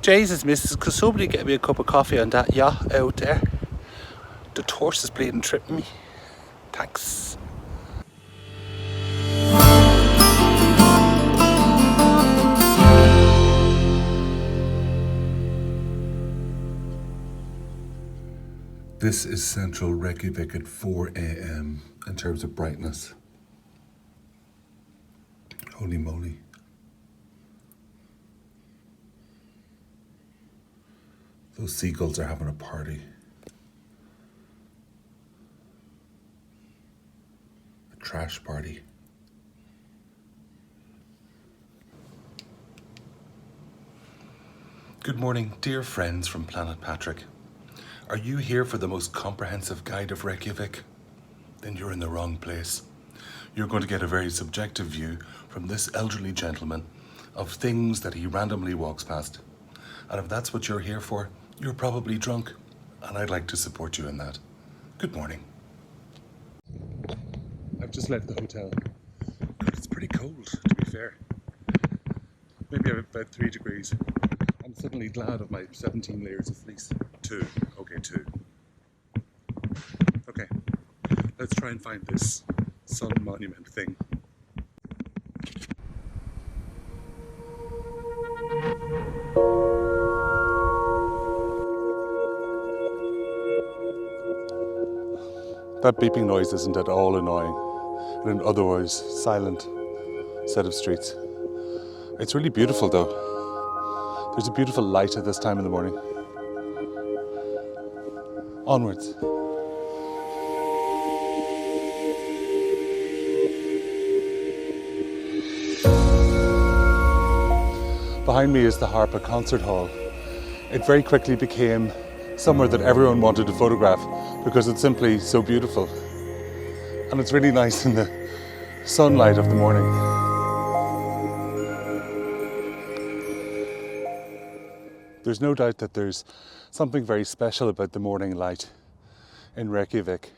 Jesus, missus, could somebody get me a cup of coffee on that yacht out there? The torch is bleeding tripping me. Thanks. This is central Reykjavik at 4 a.m. in terms of brightness. Holy moly. Those seagulls are having a party. A trash party. Good morning, dear friends from Planet Patrick. Are you here for the most comprehensive guide of Reykjavik? Then you're in the wrong place. You're going to get a very subjective view from this elderly gentleman of things that he randomly walks past. And if that's what you're here for, you're probably drunk, and I'd like to support you in that. Good morning. I've just left the hotel. It's pretty cold, to be fair. Maybe about 3 degrees. I'm suddenly glad of my 17 layers of fleece. 2. Okay, 2. Okay, let's try and find this sun monument thing. That beeping noise isn't at all annoying in an otherwise silent set of streets. It's really beautiful though. There's a beautiful light at this time in the morning. Onwards. Behind me is the Harper concert hall. It very quickly became somewhere that everyone wanted to photograph because it's simply so beautiful. And it's really nice in the sunlight of the morning. There's no doubt that there's something very special about the morning light in Reykjavik.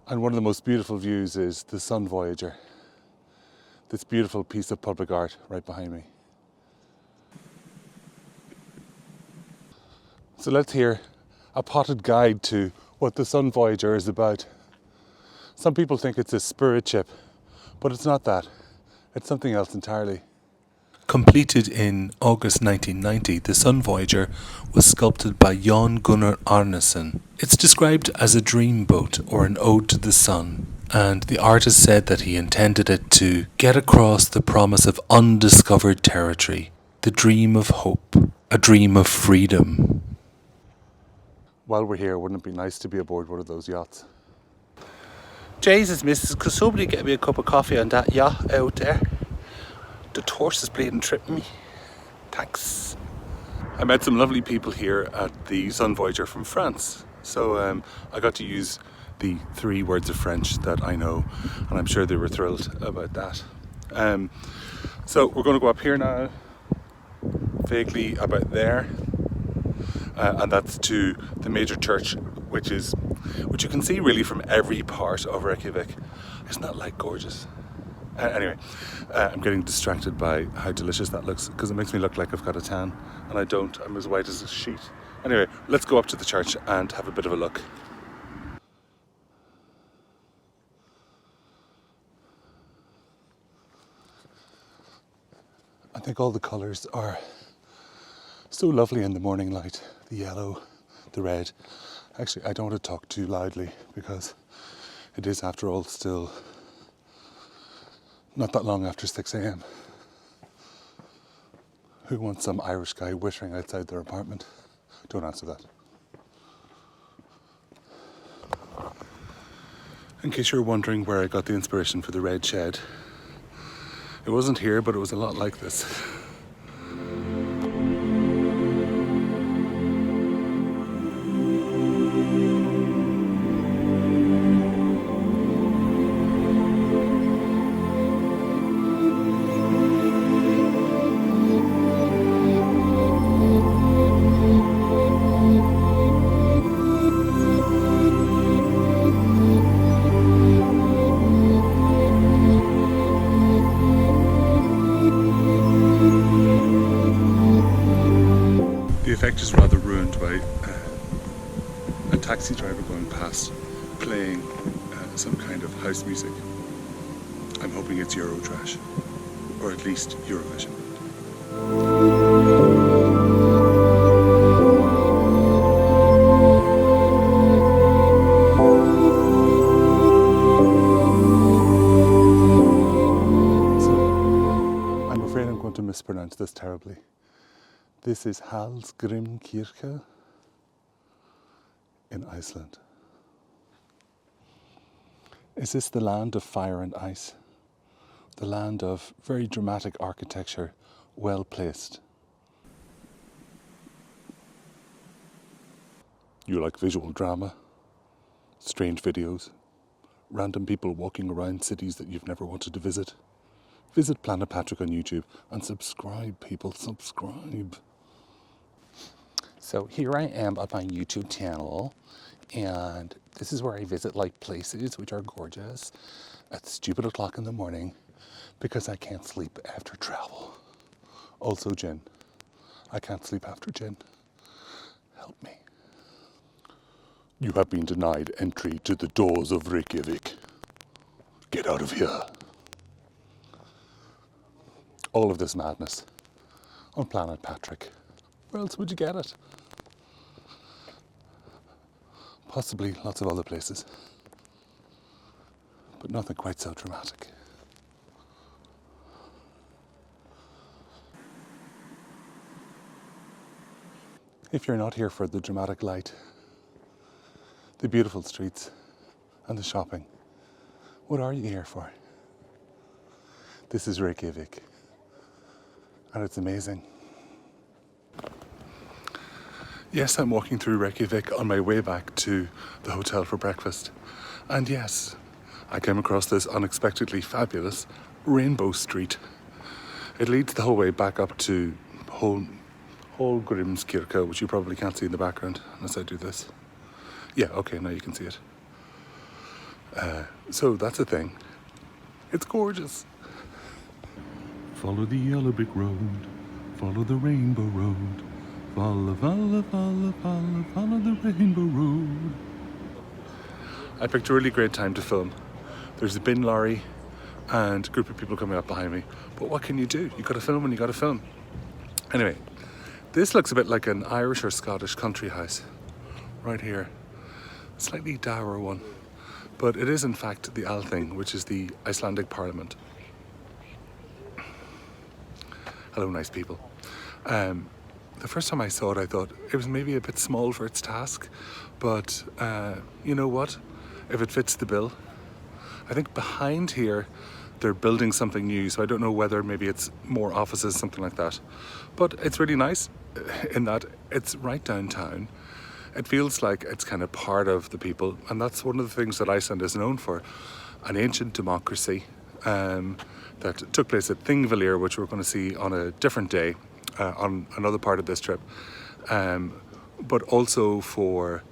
And one of the most beautiful views is the sun Voyager. This beautiful piece of public art right behind me. So let's hear a potted guide to what the sun Voyager is about. Some people think it's a spirit ship, but it's not that. It's something else entirely. Completed in August 1990, the Sun Voyager was sculpted by Jon Gunnar Arnesen. It's described as a dream boat or an ode to the sun, and the artist said that he intended it to get across the promise of undiscovered territory, the dream of hope, a dream of freedom. While we're here, wouldn't it be nice to be aboard one of those yachts? Jesus, missus, could somebody get me a cup of coffee on that yacht out there? The torch is bleeding tripping me. Thanks. I met some lovely people here at the Sun Voyager from France. So I got to use the 3 words of French that I know, and I'm sure they were thrilled about that. So we're going to go up here now, vaguely about there, and that's to the major church, which you can see really from every part of Reykjavik. Isn't that like gorgeous? Anyway, I'm getting distracted by how delicious that looks because it makes me look like I've got a tan, and I don't. I'm as white as a sheet. Anyway, let's go up to the church and have a bit of a look. I think all the colours are so lovely in the morning light. The yellow, the red. Actually, I don't want to talk too loudly because it is, after all, still not that long after 6 a.m. Who wants some Irish guy whittering outside their apartment? Don't answer that. In case you're wondering where I got the inspiration for the red shed, it wasn't here, but it was a lot like this. effect is rather ruined by a taxi driver going past playing some kind of house music. I'm hoping it's Eurotrash, or at least Eurovision. So, I'm afraid I'm going to mispronounce this terribly. This is Hallgrimskirkja in Iceland. Is this the land of fire and ice? The land of very dramatic architecture, well placed. You like visual drama, strange videos, random people walking around cities that you've never wanted to visit? Visit Planet Patrick on YouTube and subscribe, people, subscribe. So here I am on my YouTube channel, and this is where I visit like places which are gorgeous at stupid o'clock in the morning because I can't sleep after travel. Also gin. I can't sleep after gin. Help me. You have been denied entry to the doors of Reykjavik. Get out of here. All of this madness on Planet Patrick. Where else would you get it? Possibly lots of other places, but nothing quite so dramatic. If you're not here for the dramatic light, the beautiful streets, and the shopping, what are you here for? This is Reykjavik, and it's amazing. Yes, I'm walking through Reykjavik on my way back to the hotel for breakfast. And yes, I came across this unexpectedly fabulous rainbow street. It leads the whole way back up to Hallgrimskirkja, which you probably can't see in the background unless I do this. Yeah, okay, now you can see it. So that's a thing. It's gorgeous. Follow the yellow brick road, follow the rainbow road. Follow, follow, follow, follow, follow the rainbow road. I picked a really great time to film. There's a bin lorry and a group of people coming up behind me. But what can you do? You gotta film when you gotta film. Anyway, this looks a bit like an Irish or Scottish country house. Right here. A slightly dour one. But it is in fact the Althingi, which is the Icelandic Parliament. Hello, nice people. The first time I saw it, I thought it was maybe a bit small for its task, but you know what? If it fits the bill. I think behind here, they're building something new, so I don't know whether maybe it's more offices, something like that. But it's really nice in that it's right downtown. It feels like it's kind of part of the people, and that's one of the things that Iceland is known for. An ancient democracy that took place at Thingvellir, which we're going to see on a different day. On another part of this trip, but also for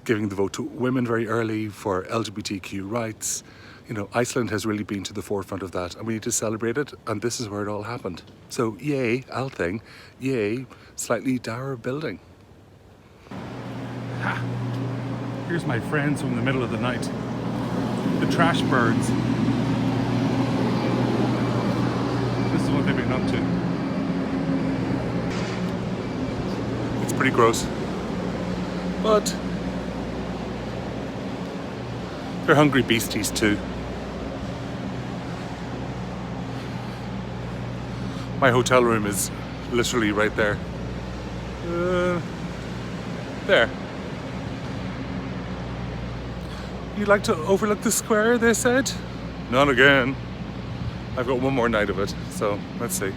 giving the vote to women very early, for LGBTQ rights. You know, Iceland has really been to the forefront of that, and we need to celebrate it, and this is where it all happened. So yay, Althingi, yay, slightly dour building. Ha! Here's my friends from the middle of the night. The trash birds. This is what they've been up to. Pretty gross, but they're hungry beasties too. My hotel room is literally right there. There. You'd like to overlook the square, they said? Not again. I've got one more night of it, so let's see.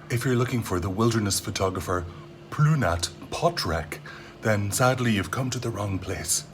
If you're looking for the wilderness photographer Plunat Potrek, then sadly you've come to the wrong place.